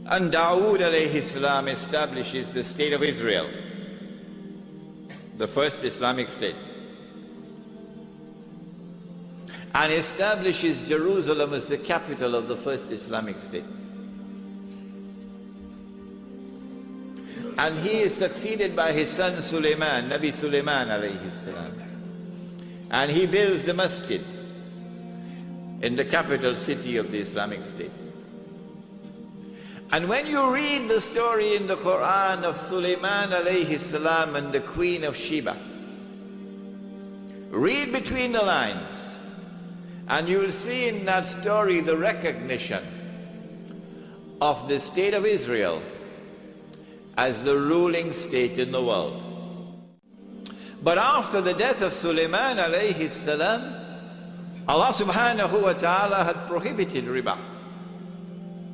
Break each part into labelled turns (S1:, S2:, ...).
S1: And Dawood alayhi salam establishes the state of Israel, the first Islamic state, and establishes Jerusalem as the capital of the first Islamic state. And he is succeeded by his son Sulaiman, Nabi Sulaiman alayhi salam. And he builds the masjid in the capital city of the Islamic state. And when you read the story in the Quran of Sulaiman alayhi salam and the Queen of Sheba, read between the lines, and you will see in that story the recognition of the state of Israel as the ruling state in the world. But after the death of Sulaiman alayhi salam, Allah subhanahu wa ta'ala had prohibited riba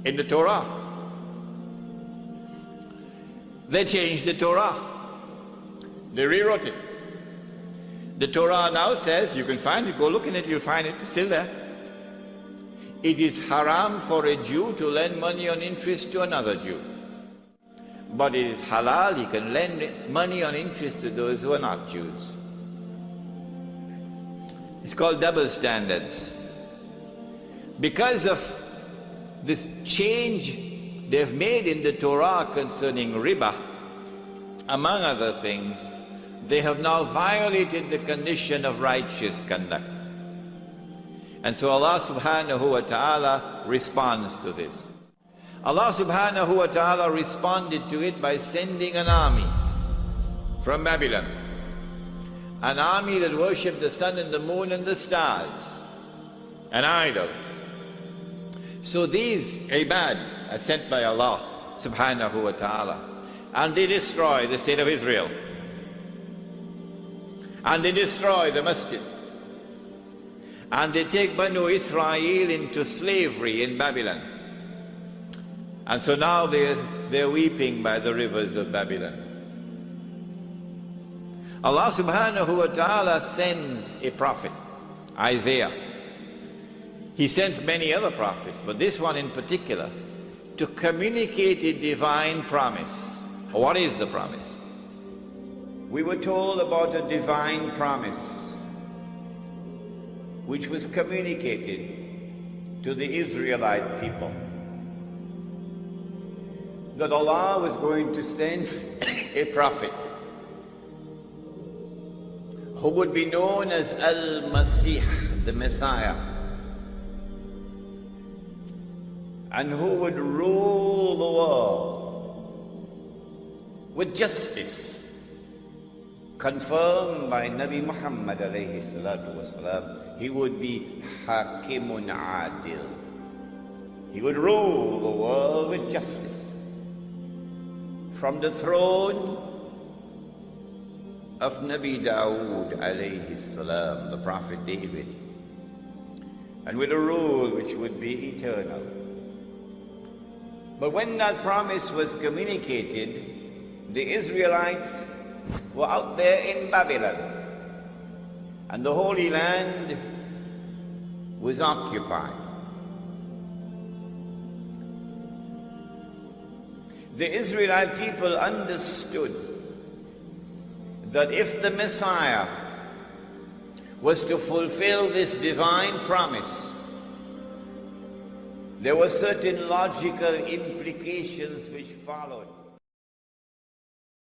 S1: in the Torah. They changed the Torah. They rewrote it. The Torah now says, you can find it, go look in it, you'll find it, it's still there. It is haram for a Jew to lend money on interest to another Jew. But it is halal, he can lend money on interest to those who are not Jews. It's called double standards. Because of this change they've made in the Torah concerning riba, among other things, they have now violated the condition of righteous conduct. And so Allah subhanahu wa ta'ala responds to this. Allah subhanahu wa ta'ala responded to it by sending an army from Babylon. An army that worshipped the sun and the moon and the stars and idols. So these ibad are sent by Allah subhanahu wa ta'ala, and they destroy the state of Israel, and they destroy the masjid, and they take Banu Israel into slavery in Babylon. And so now they're weeping by the rivers of Babylon. Allah subhanahu wa ta'ala sends a prophet, Isaiah. He sends many other prophets, but this one in particular, to communicate a divine promise. What is the promise? We were told about a divine promise which was communicated to the Israelite people, that Allah was going to send a prophet who would be known as Al-Masih, the Messiah, and who would rule the world with justice, confirmed by Nabi Muhammad alayhi salatu wasalam. He would be Hakimun Adil. He would rule the world with justice from the throne of Nabi Dawood alayhi salam, the Prophet David, and with a rule which would be eternal. But when that promise was communicated, the Israelites were out there in Babylon, and the Holy Land was occupied. The Israelite people understood that if the Messiah was to fulfill this divine promise, there were certain logical implications which followed.